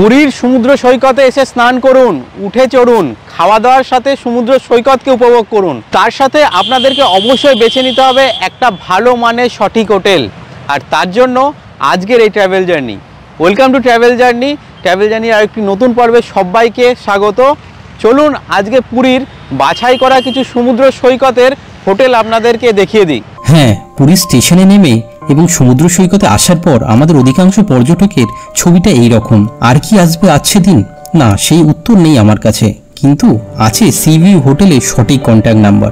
পুরীর সমুদ্র সৈকতে এসে স্নান করুন, উঠে চড়ুন, খাওয়া দাওয়ার সাথে সমুদ্র সৈকতকে উপভোগ করুন। তার সাথে আপনাদেরকে অবশ্যই বেছে নিতে হবে একটা ভালো মানের সঠিক হোটেল। আর তার জন্য আজকের এই travel journey. Welcome to travel জার্নির আরেকটি নতুন পর্বে সবাইকে স্বাগত। চলুন আজকে পুরীর বাছাই করা কিছু সমুদ্র সৈকতের হোটেল আপনাদেরকে দেখিয়ে দিই। হ্যাঁ, পুরী স্টেশনে নেমে এবং সমুদ্র সৈকতে আসার পর আমাদের অধিকাংশ পর্যটকের ছবিটা এই রকম। আর কি আসবে আছে দিন? না, সেই উত্তর নেই আমার কাছে, কিন্তু আছে সিভিউ হোটেলের সঠিক কন্ট্যাক্ট নাম্বার,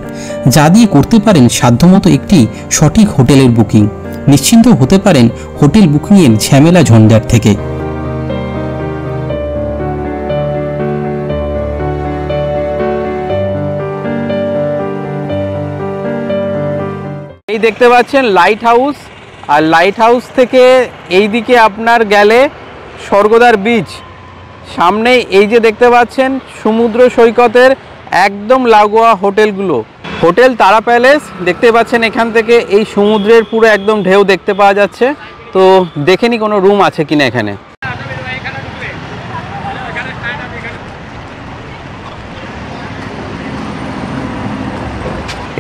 যা দিয়ে করতে পারেন সাধ্যমতো একটি সঠিক হোটেলের বুকিং। নিশ্চিন্ত হতে পারেন হোটেল বুকিংয়ের ঝামেলা ঝঞ্ঝাট থেকে। এই দেখতে পাচ্ছেন লাইট হাউস, আর লাইট হাউস থেকে এই দিকে আপনার গেলে স্বর্গদ্বার বিচ, সামনে এই যে দেখতে পাচ্ছেন সমুদ্র সৈকতের একদম লাগোয়া হোটেলগুলো। হোটেল তারা প্যালেস দেখতে পাচ্ছেন, এখান থেকে এই সমুদ্রের পুরো একদম ঢেউ দেখতে পাওয়া যাচ্ছে। তো দেখে নি কোনো রুম আছে কিনা এখানে।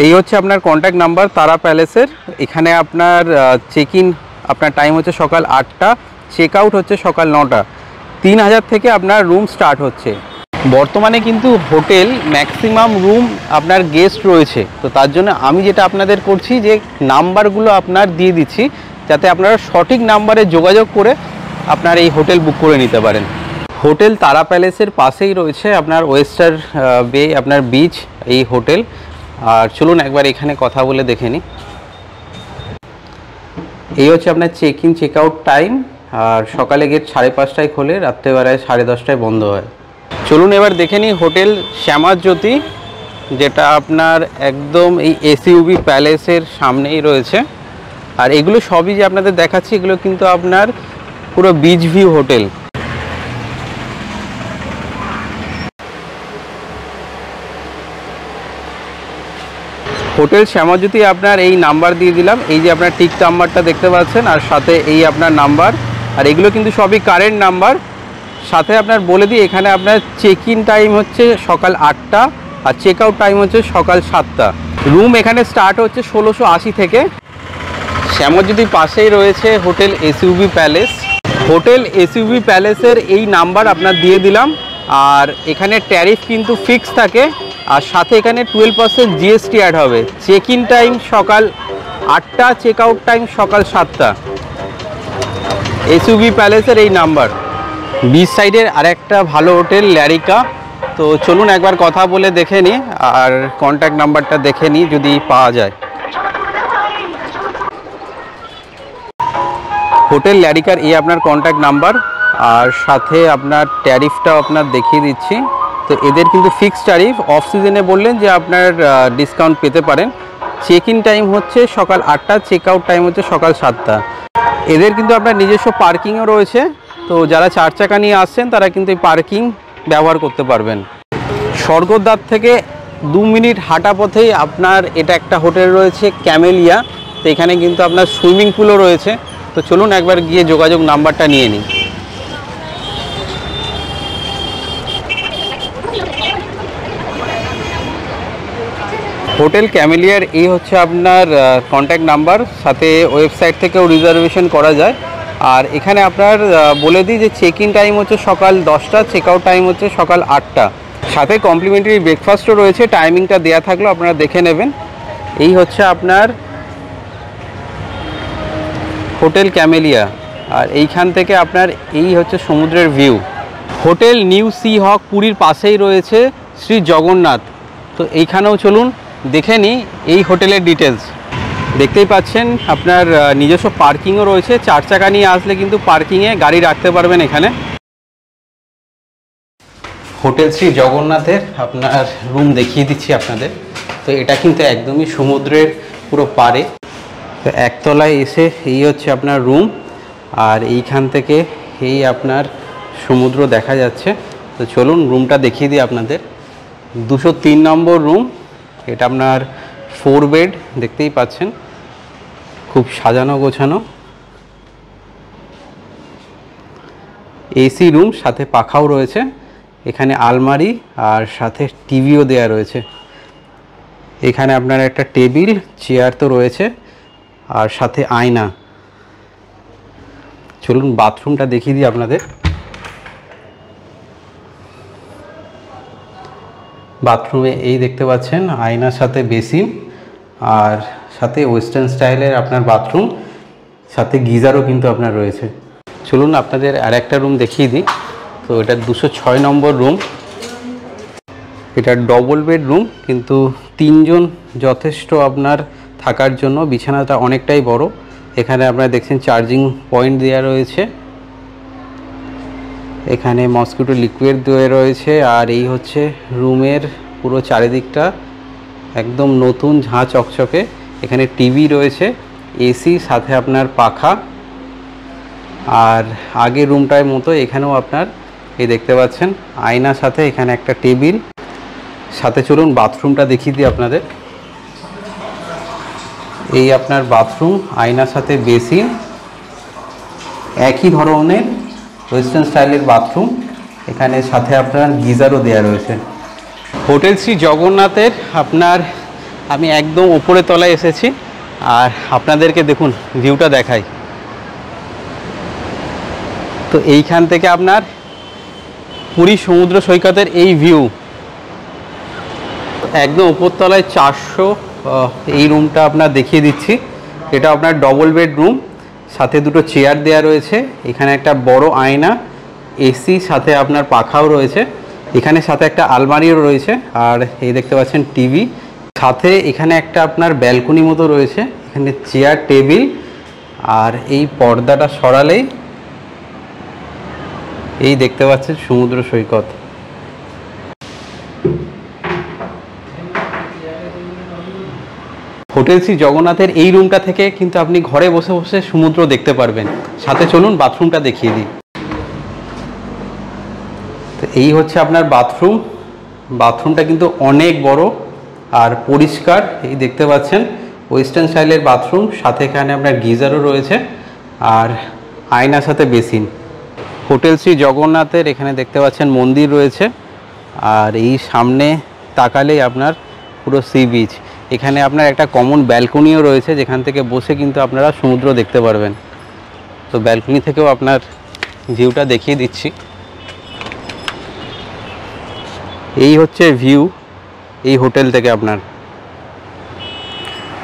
এই হচ্ছে আপনার কন্ট্যাক্ট নাম্বার তারা প্যালেসের। এখানে আপনার চেক ইন আপনার টাইম হচ্ছে সকাল 8টা, চেক আউট হচ্ছে সকাল 9টা। 3000 থেকে আপনার রুম স্টার্ট হচ্ছে। বর্তমানে কিন্তু হোটেল ম্যাক্সিমাম রুম আপনার গেস্ট রয়েছে, তো তার জন্য আমি যেটা আপনাদের করছি যে নাম্বারগুলো আপনার দিয়ে দিচ্ছি, যাতে আপনারা সঠিক নাম্বারে যোগাযোগ করে আপনার এই হোটেল বুক করে নিতে পারেন। হোটেল তারা প্যালেসের পাশেই রয়েছে আপনার ওয়েস্টার বে আপনার বিচ এই হোটেল। আর চলুন একবার এখানে কথা বলে দেখে নিই। এই হচ্ছে আপনার check in check out time. আর সকালে গেট 5:30টায় খোলে, রাত্রেবেলায় 10:30টায় বন্ধ হয়। চলুন এবার দেখে নিই হোটেল শ্যামাজ্যোতি, যেটা আপনার একদম এই এসইউবি প্যালেসের সামনেই রয়েছে। আর এগুলো সবই যে আপনাদের দেখাচ্ছি, এগুলো কিন্তু আপনার পুরো বিচ ভিউ হোটেল। হোটেল শ্যামাজ্যোতি আপনার এই নাম্বার দিয়ে দিলাম, এই যে আপনার টিক নাম্বারটা দেখতে পাচ্ছেন, আর সাথে এই আপনার নাম্বার। আর এগুলো কিন্তু সবই কারেন্ট নাম্বার। সাথে আপনার বলে দিই, এখানে আপনার চেক ইন টাইম হচ্ছে সকাল 8টা, আর চেক আউট টাইম হচ্ছে সকাল 7টা। রুম এখানে স্টার্ট হচ্ছে 1680 থেকে। শ্যামাজ্যোতির পাশেই রয়েছে hotel SUB palace. Hotel SUB প্যালেসের এই নাম্বার আপনার দিয়ে দিলাম। আর এখানে ট্যারিফ কিন্তু ফিক্স থাকে, আর সাথে এখানে 12% জিএসটি অ্যাড হবে। চেক ইন টাইম সকাল 8টা, চেক আউট টাইম সকাল 7টা। এসইউবি প্যালেসের এই নাম্বার। বিচ সাইডের আরেকটা ভালো হোটেল ল্যারিকা। তো চলুন একবার কথা বলে দেখে নিই, আর কন্ট্যাক্ট নাম্বারটা দেখে নিই যদি পাওয়া যায়। হোটেল ল্যারিকার এই আপনার কন্ট্যাক্ট নাম্বার, আর সাথে আপনার ট্যারিফটাও আপনার দেখিয়ে দিচ্ছি। তো এদের কিন্তু ফিক্সড ট্যারিফ, অফ সিজনে বললেন যে আপনার ডিসকাউন্ট পেতে পারেন। চেক ইন টাইম হচ্ছে সকাল 8টা, চেক আউট টাইম হচ্ছে সকাল 7টা। এদের কিন্তু আপনার নিজস্ব পার্কিংও রয়েছে, তো যারা 4 চাকা নিয়ে আসছেন তারা কিন্তু এই পার্কিং ব্যবহার করতে পারবেন। স্বর্গদ্বার থেকে 2 মিনিট হাঁটা পথেই আপনার এটা একটা হোটেল রয়েছে ক্যামেলিয়া। তো এখানে কিন্তু আপনার সুইমিং পুলও রয়েছে। তো চলুন একবার গিয়ে যোগাযোগ নাম্বারটা নিয়ে নিই। হোটেল ক্যামেলিয়ার এই হচ্ছে আপনার কন্ট্যাক্ট নাম্বার, সাথে ওয়েবসাইট থেকেও রিজার্ভেশন করা যায়। আর এখানে আপনার বলে দিই যে চেক ইন টাইম হচ্ছে সকাল 10টা, চেক আউট টাইম হচ্ছে সকাল 8টা। সাথে কমপ্লিমেন্টারি ব্রেকফাস্টও রয়েছে, টাইমিংটা দেওয়া থাকলেও আপনারা দেখে নেবেন। এই হচ্ছে আপনার হোটেল ক্যামেলিয়া, আর এইখান থেকে আপনার এই হচ্ছে সমুদ্রের ভিউ। হোটেল নিউ সি হক পুরীর পাশেই রয়েছে শ্রী জগন্নাথ। তো এইখানেও চলুন দেখে নিই এই হোটেলের ডিটেলস। দেখতেই পাচ্ছেন আপনার নিজস্ব পার্কিংও রয়েছে, 4 চাকা নিয়ে আসলে কিন্তু পার্কিংয়ে গাড়ি রাখতে পারবেন এখানে। হোটেল শ্রী জগন্নাথের আপনার রুম দেখিয়ে দিচ্ছি আপনাদের। তো এটা কিন্তু একদমই সমুদ্রের পুরো পাড়ে। তো একতলায় এসে এই হচ্ছে আপনার রুম, আর এইখান থেকে এই আপনার সমুদ্র দেখা যাচ্ছে। তো চলুন রুমটা দেখিয়ে দিই আপনাদের। 203 নম্বর রুম। এটা আপনার 4 বেড, দেখতেই পাচ্ছেন, খুব সাজানো গোছানো। এসি রুম, সাথে পাখাও রয়েছে। এখানে আলমারি আর সাথে টিভিও দেয়া রয়েছে। এখানে আপনার একটা টেবিল, চেয়ার তো রয়েছে আর সাথে আয়না। চলুন বাথরুমটা দেখিয়ে দিই আপনাদের। বাথরুমে এই দেখতে পাচ্ছেন আয়নার সাথে বেসিন আর সাথে ওয়েস্টার্ন স্টাইলের আপনার বাথরুম, সাথে গিজারও কিন্তু আপনার রয়েছে। চলুন আপনাদের আর একটা রুম দেখিয়ে দিই। তো এটা 206 নম্বর রুম। এটা ডবল বেড রুম, কিন্তু 3 জন যথেষ্ট আপনার থাকার জন্য। বিছানাটা অনেকটাই বড়। এখানে আপনারা দেখছেন চার্জিং পয়েন্ট দেওয়া রয়েছে, এখানে মসকিউটো লিকুইড দেওয়া রয়েছে। আর এই হচ্ছে রুমের পুরো চারিদিকটা একদম নতুন ঝাঁ চকচকে। এখানে টিভি রয়েছে, এসি, সাথে আপনার পাখা। আর আগের রুমটার মতো এখানেও আপনার এই দেখতে পাচ্ছেন আয়নার সাথে এখানে একটা টেবিল। সাথে চলুন বাথরুমটা দেখিয়ে দিই আপনাদের। এই আপনার বাথরুম, আয়নার সাথে বেসিন, একই ধরনের ওয়েস্টার্ন স্টাইলের বাথরুম। এখানে সাথে আপনার গিজারও দেওয়া রয়েছে। হোটেল শ্রী জগন্নাথের আপনার আমি একদম ওপরে তলায় এসেছি আর আপনাদেরকে দেখুন ভিউটা দেখাই। তো এইখান থেকে আপনার পুরী সমুদ্র সৈকতের এই ভিউ একদম উপরতলায় 400। এই রুমটা আপনার দেখিয়ে দিচ্ছি। এটা আপনার ডবল বেড রুম, সাথে দুটো চেয়ার দেয়া রয়েছে। এখানে একটা বড় আয়না, এসি, সাথে আপনার পাখাও রয়েছে। এখানে সাথে একটা আলমারিও রয়েছে আর এই দেখতে পাচ্ছেন টিভি। সাথে এখানে একটা আপনার ব্যালকনি মতো রয়েছে, এখানে চেয়ার, টেবিল। আর এই পর্দাটা সরালেই এই দেখতে পাচ্ছেন সমুদ্র সৈকত। হোটেল শ্রী জগন্নাথের এই রুমটা থেকে কিন্তু আপনি ঘরে বসে বসে সমুদ্র দেখতে পারবেন। সাথে চলুন বাথরুমটা দেখিয়ে দিই। তো এই হচ্ছে আপনার বাথরুম। বাথরুমটা কিন্তু অনেক বড় আর পরিষ্কার। এই দেখতে পাচ্ছেন ওয়েস্টার্ন স্টাইলের বাথরুম, সাথে এখানে আপনার গিজারও রয়েছে আর আয়নার সাথে বেসিন। হোটেল শ্রী জগন্নাথের এখানে দেখতে পাচ্ছেন মন্দির রয়েছে আর এই সামনে তাকালেই আপনার পুরো সি বিচ। এখানে আপনার একটা কমন ব্যালকনিও রয়েছে, যেখান থেকে বসে কিন্তু আপনারা সমুদ্র দেখতে পারবেন। তো ব্যালকনি থেকেও আপনার ভিউটা দেখিয়ে দিচ্ছি। এই হচ্ছে ভিউ এই হোটেল থেকে আপনার।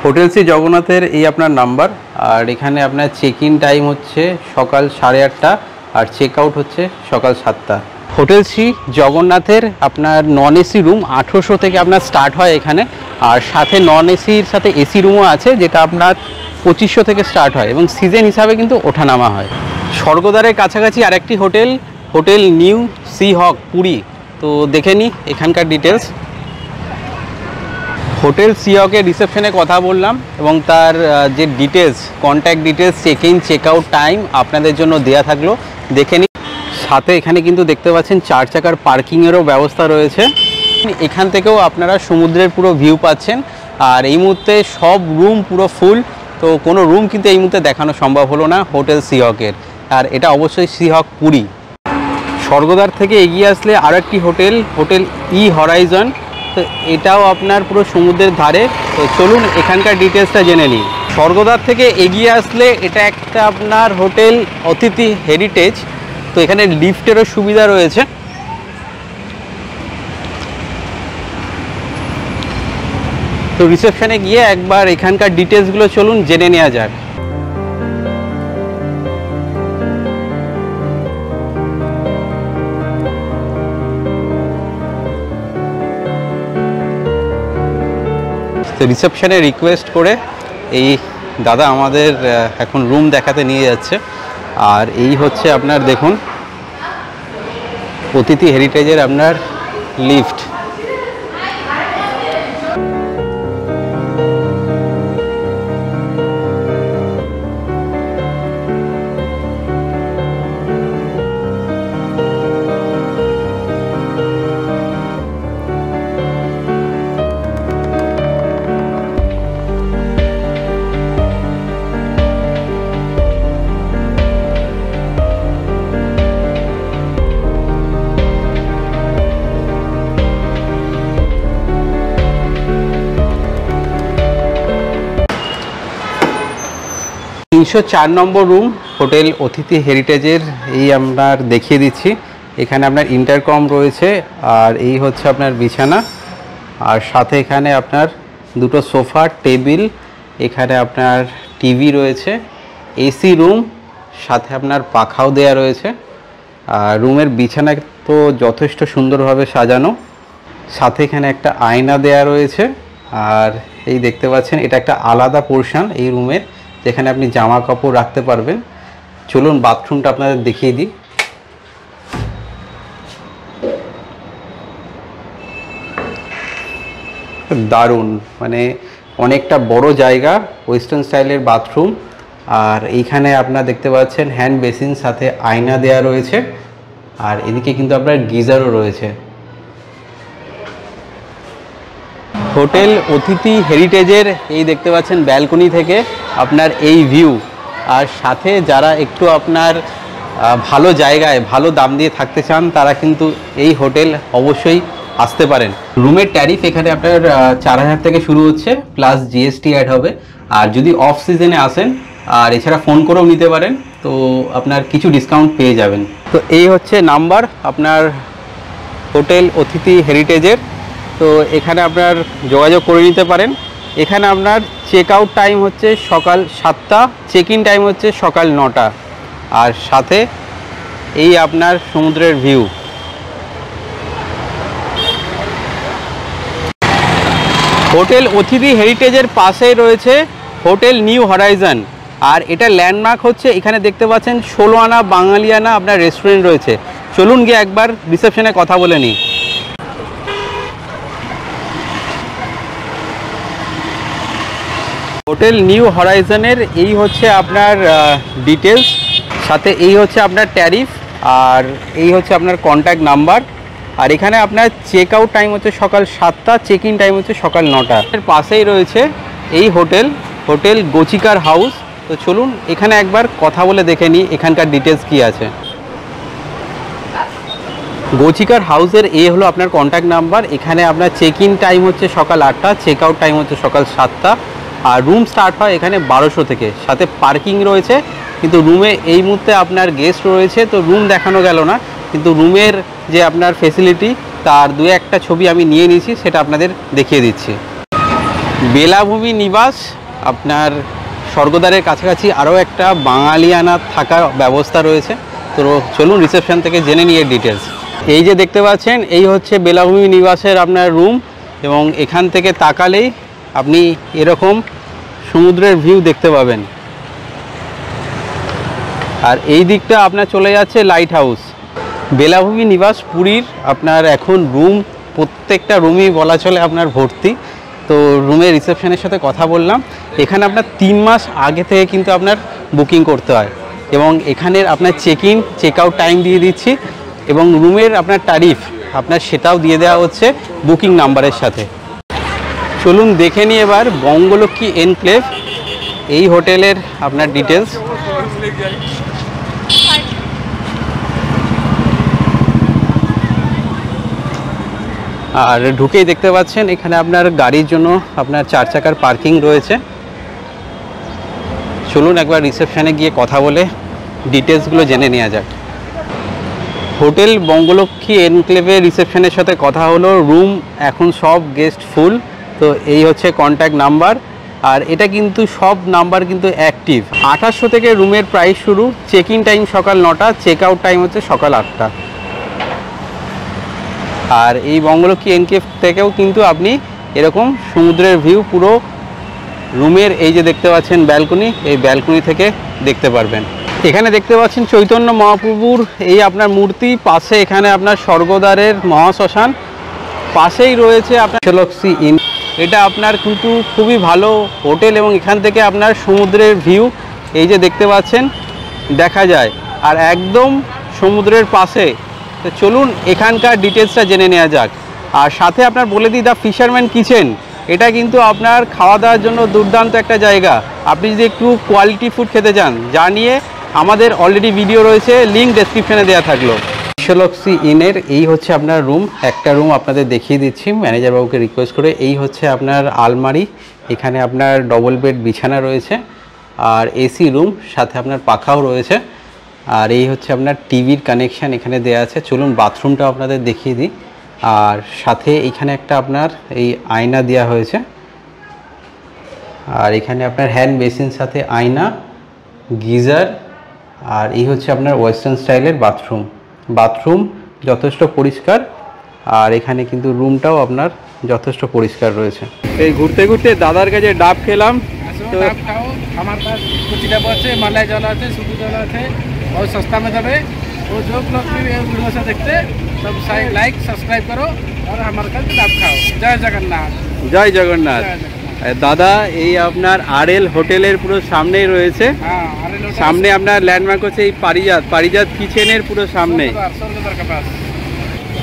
হোটেল শ্রী জগন্নাথের এই আপনার নাম্বার। আর এখানে আপনার চেক ইন টাইম হচ্ছে সকাল 8:30 আর চেক আউট হচ্ছে সকাল 7টা। হোটেল শ্রী জগন্নাথের আপনার নন এসি রুম 1800 থেকে আপনার স্টার্ট হয় এখানে। আর সাথে নন এসির সাথে এসি রুমও আছে, যেটা আপনার 2500 থেকে স্টার্ট হয় এবং সিজন হিসাবে কিন্তু ওঠানামা হয়। স্বর্গদ্বারের কাছাকাছি আরেকটি হোটেল, হোটেল নিউ সি হক পুরী। তো দেখে নিই এখানকার ডিটেলস। হোটেল সি হকের রিসেপশনে কথা বললাম এবং তার যে details, contact details, check in check out time আপনাদের জন্য দেয়া থাকলো, দেখে নিই। সাথে এখানে কিন্তু দেখতে পাচ্ছেন 4 চাকার পার্কিংয়েরও ব্যবস্থা রয়েছে। এখান থেকেও আপনারা সমুদ্রের পুরো ভিউ পাচ্ছেন। আর এই মুহূর্তে সব রুম পুরো ফুল, তো কোনো রুম কিন্তু এই মুহূর্তে দেখানো সম্ভব হলো না হোটেল সি হকের। আর এটা অবশ্যই সি হক পুরী। স্বর্গদ্বার থেকে এগিয়ে আসলে আরও একটি হোটেল, হোটেল ই হরাইজন। তো এটাও আপনার পুরো সমুদ্রের ধারে। তো চলুন এখানকার ডিটেলসটা জেনে নিই। স্বর্গদ্বার থেকে এগিয়ে আসলে এটা একটা আপনার হোটেল অতিথি হেরিটেজ। তো এখানে লিফটেরও সুবিধা রয়েছে। তো রিসেপশনে গিয়ে একবার এখানকার ডিটেলসগুলো চলুন জেনে নেওয়া যাক। তো রিসেপশনে রিকোয়েস্ট করে এই দাদা আমাদের এখন রুম দেখাতে নিয়ে যাচ্ছে। আর এই হচ্ছে আপনার দেখুন অতিথি হেরিটেজের আপনার লিফট। 304 নম্বর রুম হোটেল অতিথি হেরিটেজের। এই আপনার দেখিয়ে দিচ্ছি, এখানে আপনার ইন্টারকম রয়েছে, আর এই হচ্ছে আপনার বিছানা, আর সাথে এখানে আপনার দুটো সোফা টেবিল, এখানে আপনার টিভি রয়েছে, এসি রুম, সাথে আপনার পাখাও দেয়া রয়েছে। আর রুমের বিছানা তো যথেষ্ট সুন্দরভাবে সাজানো, সাথে এখানে একটা আয়না দেয়া রয়েছে। আর এই দেখতে পাচ্ছেন এটা একটা আলাদা পোর্শন এই রুমের, যেখানে আপনি জামা কাপড় রাখতে পারবেন। চলুন বাথরুমটা আপনাদের দেখিয়ে দিই। দারুণ, মানে অনেকটা বড় জায়গা, ওয়েস্টার্ন স্টাইলের বাথরুম। আর এইখানে আপনারা দেখতে পাচ্ছেন হ্যান্ড বেসিন, সাথে আয়না দেয়া রয়েছে। আর এদিকে কিন্তু আপনার গিজারও রয়েছে। হোটেল অতিথি হেরিটেজের এই দেখতে পাচ্ছেন ব্যালকনি থেকে আপনার এই ভিউ। আর সাথে যারা একটু আপনার ভালো জায়গায় ভালো দাম দিয়ে থাকতে চান, তারা কিন্তু এই হোটেল অবশ্যই আসতে পারেন। রুমের ট্যারিফ এখানে আপনার 4000 থেকে শুরু হচ্ছে, প্লাস জিএসটি অ্যাড হবে। আর যদি অফ সিজনে আসেন, আর এছাড়া ফোন করেও নিতে পারেন, তো আপনার কিছু ডিসকাউন্ট পেয়ে যাবেন। তো এই হচ্ছে নাম্বার আপনার হোটেল অতিথি হেরিটেজের। তো এখানে আপনার যোগাযোগ করে নিতে পারেন। এখানে আপনার চেক আউট টাইম হচ্ছে সকাল 7টা, চেক ইন টাইম হচ্ছে সকাল 9টা। আর সাথে এই আপনার সমুদ্রের ভিউ। হোটেল অতিথি হেরিটেজের পাশেই রয়েছে হোটেল নিউ হরাইজন। আর এটা ল্যান্ডমার্ক হচ্ছে, এখানে দেখতে পাচ্ছেন 16 আনা বাঙালিয়ানা আপনার রেস্টুরেন্ট রয়েছে। চলুন গিয়ে একবার রিসেপশনে কথা বলে নিই। হোটেল নিউ হরাইজনের এই হচ্ছে আপনার ডিটেলস, সাথে এই হচ্ছে আপনার ট্যারিফ, আর এই হচ্ছে আপনার কন্ট্যাক্ট নাম্বার। আর এখানে আপনার চেক আউট টাইম হচ্ছে সকাল 7টা, চেক ইন টাইম হচ্ছে সকাল 9টা। এর পাশেই রয়েছে এই হোটেল গোচিকার হাউস। তো চলুন এখানে একবার কথা বলে দেখে নিই এখানকার ডিটেলস কি আছে। গোচিকার হাউসের এই হলো আপনার কন্ট্যাক্ট নাম্বার। এখানে আপনার চেক ইন টাইম হচ্ছে সকাল 8টা, চেক আউট টাইম হচ্ছে সকাল 7টা। আর রুম স্টার্ট হয় এখানে 1200 থেকে, সাথে পার্কিং রয়েছে। কিন্তু রুমে এই মুহূর্তে আপনার গেস্ট রয়েছে, তো রুম দেখানো গেল না, কিন্তু রুমের যে আপনার ফেসিলিটি তার 2-1টা ছবি আমি নিয়ে নিয়েছি, সেটা আপনাদের দেখিয়ে দিচ্ছি। বেলাভূমি নিবাস আপনার স্বর্গদ্বারের কাছাকাছি আরও একটা বাঙালিয়ানা থাকার ব্যবস্থা রয়েছে। তো চলুন রিসেপশন থেকে জেনে নিয়ে ডিটেলস। এই যে দেখতে পাচ্ছেন এই হচ্ছে বেলাভূমি নিবাসের আপনার রুম, এবং এখান থেকে তাকালেই আপনি এরকম সমুদ্রের ভিউ দেখতে পাবেন। আর এই দিকটা আপনার চলে যাচ্ছে লাইট হাউস। বেলাভূমি নিবাস পুরীর আপনার এখন রুম, প্রত্যেকটা রুমই বলা চলে আপনার ভর্তি। তো রুমের রিসেপশনের সাথে কথা বললাম, এখানে আপনার 3 মাস আগে থেকে কিন্তু আপনার বুকিং করতে হয়, এবং এখানের আপনার check in check out time দিয়ে দিচ্ছি, এবং রুমের আপনার ট্যারিফ আপনার সেটাও দিয়ে দেওয়া হচ্ছে বুকিং নাম্বারের সাথে। চলুন দেখে নিই এবার বঙ্গলক্ষ্মী এনক্লেভ এই হোটেলের আপনার ডিটেলস। আর ঢুকেই দেখতে পাচ্ছেন এখানে আপনার গাড়ির জন্য আপনার 4 চাকার পার্কিং রয়েছে। চলুন একবার রিসেপশনে গিয়ে কথা বলে ডিটেলসগুলো জেনে নেওয়া যাক। হোটেল বঙ্গলক্ষ্মী এনক্লেভের রিসেপশনের সাথে কথা হলো, রুম এখন সব গেস্ট ফুল। তো এই হচ্ছে কন্ট্যাক্ট নাম্বার, আর এটা কিন্তু সব নাম্বার কিন্তু অ্যাক্টিভ। 2800 থেকে রুমের প্রাইস শুরু, চেক ইন টাইম সকাল 9টা, চেক আউট টাইম হচ্ছে সকাল 8টা। আর এই বঙ্গলক্ষ্মী এনক্লেভ থেকেও কিন্তু আপনি এরকম সমুদ্রের ভিউ পুরো রুমের এই যে দেখতে পাচ্ছেন ব্যালকনি, এই ব্যালকনি থেকে দেখতে পারবেন। এখানে দেখতে পাচ্ছেন চৈতন্য মহাপ্রভুর এই আপনার মূর্তি, পাশে এখানে আপনার স্বর্গদ্বারের মহাশ্মশান, পাশেই রয়েছে আপনার গেলাক্সি ইন। এটা আপনার কিন্তু খুবই ভালো হোটেল, এবং এখান থেকে আপনার সমুদ্রের ভিউ এই যে দেখতে পাচ্ছেন দেখা যায়, আর একদম সমুদ্রের পাশে। তো চলুন এখানকার ডিটেলসটা জেনে নেওয়া যাক। আর সাথে আপনার বলে দিই, দ্য ফিশারম্যান কিচেন এটা কিন্তু আপনার খাওয়া দাওয়ার জন্য দুর্দান্ত একটা জায়গা। আপনি যদি একটু কোয়ালিটি ফুড খেতে চান, যা নিয়ে আমাদের অলরেডি ভিডিও রয়েছে, লিঙ্ক ডেসক্রিপশনে দেওয়া থাকলো। গেলাক্সি ইনের এই হচ্ছে আপনার রুম, একটা রুম আপনাদের দেখিয়ে দিচ্ছি ম্যানেজার বাবুকে রিকোয়েস্ট করে। এই হচ্ছে আপনার আলমারি, এখানে আপনার ডবল বেড বিছানা রয়েছে, আর এসি রুম, সাথে আপনার পাখাও রয়েছে। আর এই হচ্ছে আপনার টিভির কানেকশান এখানে দেওয়া আছে। চলুন বাথরুমটাও আপনাদের দেখিয়ে দিই। আর সাথে এখানে একটা আপনার এই আয়না দেওয়া হয়েছে। আর এখানে আপনার হ্যান্ড বেসিন সাথে আয়না, গিজার। আর এই হচ্ছে আপনার ওয়েস্টার্ন স্টাইলের বাথরুম যথেষ্ট পরিষ্কার। আর এখানে কিন্তু রুমটাও আপনার যথেষ্ট পরিষ্কার রয়েছে। এই ঘুরতে ঘুরতে দাদার কাছে ডাব খেলাম। तो आप खाओ, हमारे पास कुछ डब्बा है, मलाई जला है, सूखी जला है, और सस्ता में दबे। वो जो लोग भी वीडियो से देखते सब लाइक सब्सक्राइब करो और हमारे साथ डाब खाओ। जय जगन्नाथ। জয় জগন্নাথ। দাদা এই আপনার আরএল হোটেলের পুরো সামনেই রয়েছে। हाँ, সামনে আপনার ল্যান্ডমার্ক হচ্ছে এই পারিজাত কিচেনের পুরো সামনে। स्वर्गद्वार के पास।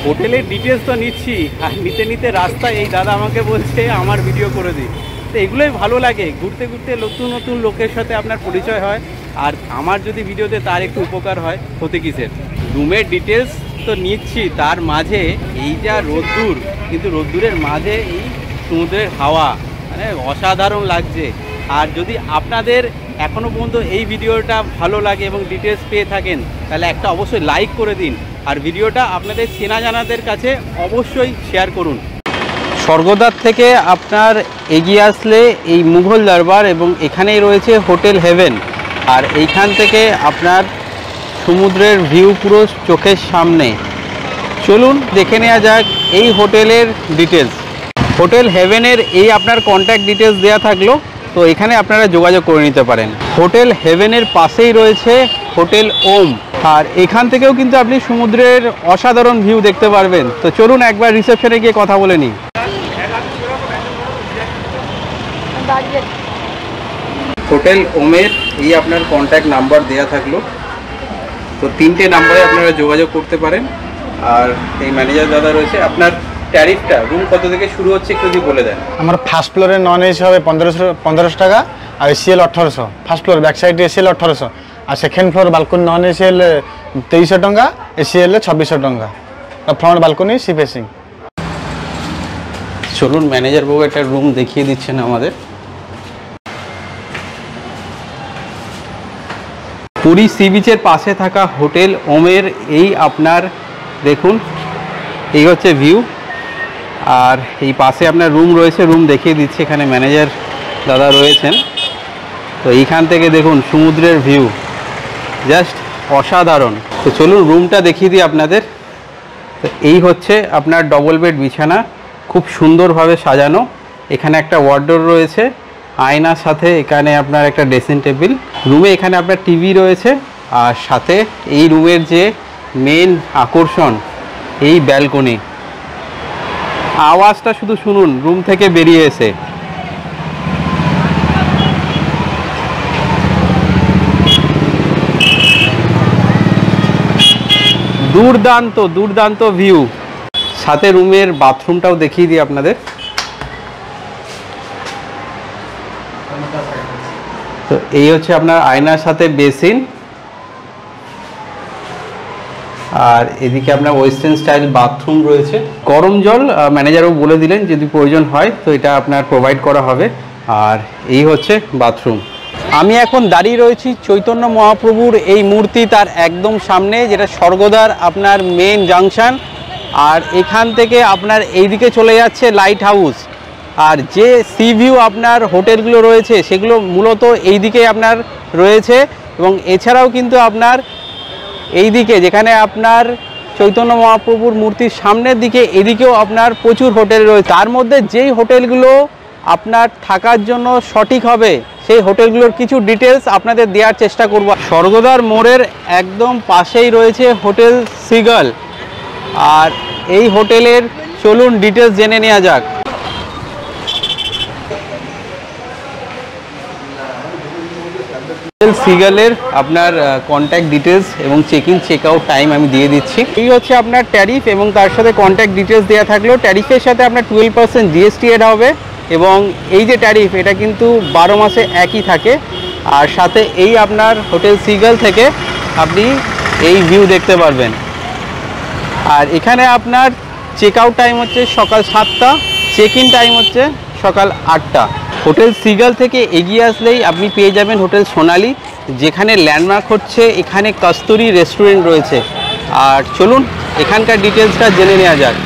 হোটেলের ডিটেলস তো নিচ্ছি, আর নিতে নিতে রাস্তায় এই দাদা আমাকে বলছে আমার ভিডিও করে দিই। তো এগুলোই ভালো লাগে, ঘুরতে ঘুরতে নতুন নতুন লোকের সাথে আপনার পরিচয় হয়। আর আমার যদি ভিডিওতে তার একটু উপকার হয়, ক্ষতি কিসের। রুমের ডিটেলস তো নিচ্ছি, তার মাঝে এই যা রোদ্দুর, কিন্তু রোদ্দুরের মাঝে এই সমুদ্রের হাওয়া মানে অসাধারণ লাগছে। আর যদি আপনাদের এখনও পর্যন্ত এই ভিডিওটা ভালো লাগে এবং ডিটেলস পেয়ে থাকেন, তাহলে একটা অবশ্যই লাইক করে দিন। আর ভিডিওটা আপনাদের চেনা জানাদের কাছে অবশ্যই শেয়ার করুন। স্বর্গদ্বার থেকে আপনার এগিয়ে আসলে এই মুঘল দরবার এবং এখানেই রয়েছে হোটেল হেভেন। আর এইখান থেকে আপনার সমুদ্রের ভিউ পুরো চোখের সামনে। চলুন দেখে নেওয়া যাক এই হোটেলের ডিটেলস। হোটেল হেভেনের এই আপনার কন্ট্যাক্ট ডিটেলস দেওয়া থাকলো, তো এখানে আপনারা যোগাযোগ করে নিতে পারেন। হোটেল হেভেনের পাশেই রয়েছে হোটেল ওম। আর এখান থেকেও কিন্তু আপনি সমুদ্রের অসাধারণ ভিউ দেখতে পারবেন। তো চলুন একবার রিসেপশনে গিয়ে কথা বলে নিই। হোটেল ওমের এই আপনার কন্ট্যাক্ট নাম্বার দেওয়া থাকলো, তো 3টে নাম্বারে আপনারা যোগাযোগ করতে পারেন। আর এই ম্যানেজার দাদা রয়েছে। আপনার ট্যারিফটা রুম কত থেকে শুরু হচ্ছে একটু যদি বলে দেন। আমার ফার্স্ট ফ্লোরে নন এসি হবে 1500 টাকা, আর এসিএল 1800। ফার্স্ট ফ্লোর ব্যাক সাইডে এসিএল 1800, আর second floor balcony non AC হলে 2300 টঙ্কা, এসি হলে 2600 টঙ্কা। Front balcony sea facing. চলুন ম্যানেজার বাবু একটা রুম দেখিয়ে দিচ্ছেন আমাদের। পুরী সি বিচের পাশে থাকা হোটেল ওমের এই আপনার দেখুন, এই হচ্ছে ভিউ। আর এই পাশে আপনার রুম রয়েছে, রুম দেখিয়ে দিচ্ছি। এখানে ম্যানেজার দাদা রয়েছেন। তো এইখান থেকে দেখুন সমুদ্রের ভিউ জাস্ট অসাধারণ। তো চলুন রুমটা দেখিয়ে দিই আপনাদের। তো এই হচ্ছে আপনার ডবল বেড বিছানা, খুব সুন্দরভাবে সাজানো। এখানে একটা ওয়ার্ডরোব রয়েছে, আয়নার সাথে এখানে আপনার একটা ড্রেসিং টেবিল। রুমে এখানে আপনার টিভি রয়েছে। আর সাথে এই রুমের যে মেন আকর্ষণ এই ব্যালকনি। আওয়াজটা শুধু শুনুন রুম থেকে বেরিয়ে এসে। দুর্দান্ত দুর্দান্ত ভিউ। সাথে রুমের বাথরুমটাও দেখিয়ে দিই আপনাদের। তো এই হচ্ছে আপনার আয়নার সাথে বেসিন। আর এদিকে আপনার ওয়েস্টার্ন স্টাইল বাথরুম রয়েছে। গরম জল ম্যানেজারও বলে দিলেন যদি প্রয়োজন হয় তো এটা আপনার প্রোভাইড করা হবে। আর এই হচ্ছে বাথরুম। আমি এখন দাঁড়িয়ে রয়েছি চৈতন্য মহাপ্রভুর এই মূর্তি তার একদম সামনে, যেটা স্বর্গদ্বার আপনার মেন জাংশন। আর এখান থেকে আপনার এইদিকে চলে যাচ্ছে লাইট হাউস। আর যে সি ভিউ আপনার হোটেলগুলো রয়েছে সেগুলো মূলত এই দিকে আপনার রয়েছে। এবং এছাড়াও কিন্তু আপনার এই দিকে যেখানে আপনার চৈতন্য মহাপ্রভুর মূর্তির সামনের দিকে এদিকেও আপনার প্রচুর হোটেল রয়েছে। তার মধ্যে যেই হোটেলগুলো আপনার থাকার জন্য সঠিক হবে সেই হোটেলগুলোর কিছু ডিটেলস আপনাদের দেওয়ার চেষ্টা করব। স্বর্গদ্বার মোড়ের একদম পাশেই রয়েছে হোটেল সিগল। আর এই হোটেলের চলুন ডিটেলস জেনে নেওয়া যাক। হোটেল সিগলের আপনার কন্ট্যাক্ট ডিটেলস এবং check in check out time আমি দিয়ে দিচ্ছি। এই হচ্ছে আপনার ট্যারিফ এবং তার সাথে কন্ট্যাক্ট ডিটেলস দেওয়া থাকলো। ট্যারিফের সাথে আপনার 12% জিএসটি এড হবে। এবং এই যে ট্যারিফ এটা কিন্তু 12 মাসে একই থাকে। আর সাথে এই আপনার হোটেল সিগল থেকে আপনি এই ভিউ দেখতে পারবেন। আর এখানে আপনার চেক আউট টাইম হচ্ছে সকাল 7টা, চেক ইন টাইম হচ্ছে সকাল 8টা। হোটেল সিগাল থেকে এগিয়ে আসলেই আপনি পেয়ে যাবেন হোটেল সোনালি, যেখানে ল্যান্ডমার্ক হচ্ছে এখানে কস্তুরি রেস্টুরেন্ট রয়েছে। আর চলুন এখানকার ডিটেলসটা জেনে নেওয়া যাক।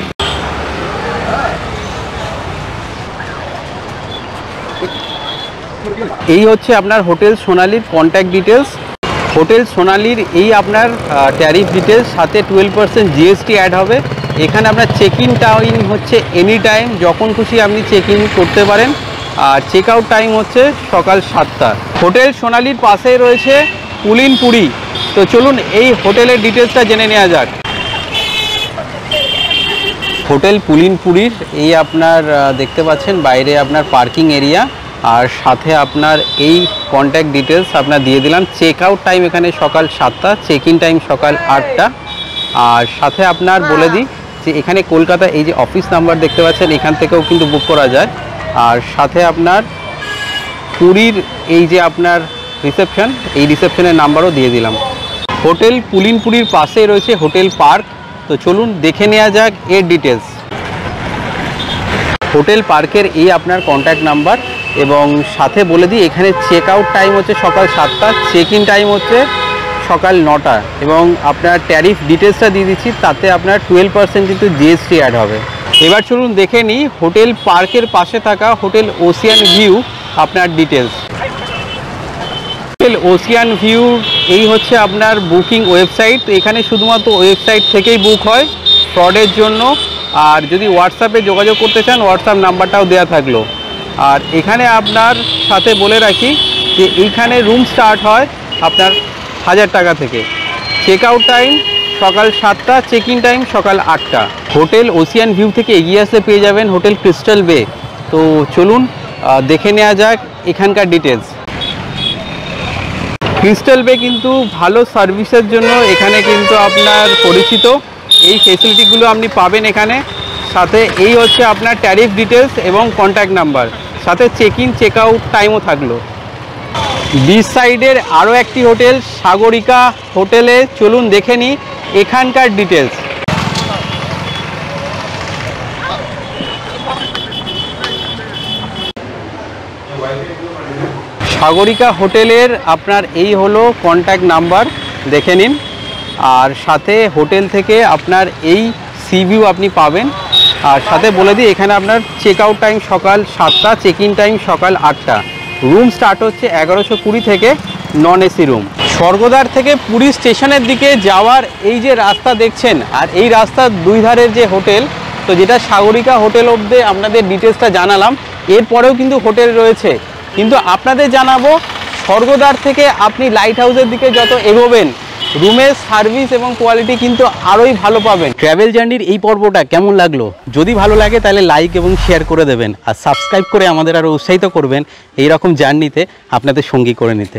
এই হচ্ছে আপনার হোটেল সোনালির কন্ট্যাক্ট ডিটেলস। হোটেল সোনালির এই আপনার ট্যারিফ ডিটেলস, সাথে 12% জিএসটি অ্যাড হবে। এখানে আপনার চেক ইন টাইম হচ্ছে এনি টাইম, যখন খুশি আপনি চেক ইন করতে পারেন। আর চেক আউট টাইম হচ্ছে সকাল 7টা। হোটেল সোনালির পাশেই রয়েছে পুলিনপুরি। তো চলুন এই হোটেলের ডিটেলসটা জেনে নেওয়া যাক। হোটেল পুলিনপুরির এই আপনার দেখতে পাচ্ছেন বাইরে আপনার পার্কিং এরিয়া, আর সাথে আপনার এই কন্ট্যাক্ট ডিটেলস আপনার দিয়ে দিলাম। চেক আউট টাইম এখানে সকাল 7টা, চেক ইন টাইম সকাল 8টা। আর সাথে আপনার বলে দিই যে এখানে কলকাতা এই যে অফিস নাম্বার দেখতে পাচ্ছেন, এখান থেকেও কিন্তু বুক করা যায়। আর সাথে আপনার পুরীর এই যে আপনার রিসেপশন, এই রিসেপশনের নাম্বারও দিয়ে দিলাম। হোটেল পুলিনপুরির পাশেই রয়েছে হোটেল পার্ক। তো চলুন দেখে নেওয়া যাক এর ডিটেলস। হোটেল পার্কের এই আপনার কন্ট্যাক্ট নাম্বার, এবং সাথে বলে দিই এখানে চেক আউট টাইম হচ্ছে সকাল 7টা, চেক ইন টাইম হচ্ছে সকাল 9টা। এবং আপনার ট্যারিফ ডিটেলসটা দিয়ে দিচ্ছি, তাতে আপনার 12% কিন্তু জিএসটি অ্যাড হবে। এবার চলুন দেখে নিই হোটেল পার্কের পাশে থাকা হোটেল ওশিয়ান ভিউ আপনার ডিটেলস। হোটেল ওশিয়ান ভিউ এই হচ্ছে আপনার বুকিং ওয়েবসাইট। তো এখানে শুধুমাত্র ওয়েবসাইট থেকেই বুক হয় ফ্রডের জন্য। আর যদি হোয়াটসঅ্যাপে যোগাযোগ করতে চান, হোয়াটসঅ্যাপ নাম্বারটাও দেওয়া থাকলো। আর এখানে আপনার সাথে বলে রাখি যে এইখানে রুম স্টার্ট হয় আপনার 1000 টাকা থেকে। চেক আউট টাইম সকাল 7টা, চেক ইন টাইম সকাল 8টা। হোটেল ওশিয়ান ভিউ থেকে এগিয়ে আসলে পেয়ে যাবেন হোটেল ক্রিস্টাল বে। তো চলুন দেখে নেওয়া যাক এখানকার ডিটেলস। ক্রিস্টাল বে কিন্তু ভালো সার্ভিসের জন্য এখানে কিন্তু আপনার পরিচিত। এই ফেসিলিটিগুলো আপনি পাবেন এখানে। সাথে এই হচ্ছে আপনার ট্যারিফ ডিটেলস এবং কন্ট্যাক্ট নাম্বার, সাথে চেক ইন চেক আউট টাইমও থাকলো। বিচ সাইডের আরও একটি হোটেল সাগরিকা হোটেলে চলুন দেখে নিই এখানকার ডিটেলস। সাগরিকা হোটেলের আপনার এই হলো কন্ট্যাক্ট নাম্বার, দেখে নিন। আর সাথে হোটেল থেকে আপনার এই সি ভিউ আপনি পাবেন। আর সাথে বলে দিই এখানে আপনার চেক আউট টাইম সকাল 7টা, চেক ইন টাইম সকাল 8টা। রুম স্টার্ট হচ্ছে 1120 থেকে, নন এসি রুম। স্বর্গদ্বার থেকে পুরী স্টেশনের দিকে যাওয়ার এই যে রাস্তা দেখছেন, আর এই রাস্তার দুই ধারের যে হোটেল, তো যেটা সাগরিকা হোটেল অবধি আপনাদের ডিটেলসটা জানালাম। এরপরেও কিন্তু হোটেল রয়েছে, কিন্তু আপনাদের জানাবো স্বর্গদ্বার থেকে আপনি লাইট হাউসের দিকে যত এগোবেন, রুমের সার্ভিস এবং কোয়ালিটি কিন্তু আরোই ভালো পাবেন। ট্র্যাভেল জার্নির এই পর্বটা কেমন লাগলো? যদি ভালো লাগে তাহলে লাইক এবং শেয়ার করে দেবেন, আর সাবস্ক্রাইব করে আমাদের আরও উৎসাহিত করবেন এই রকম জার্নিতে আপনাদের সঙ্গী করে নিতে।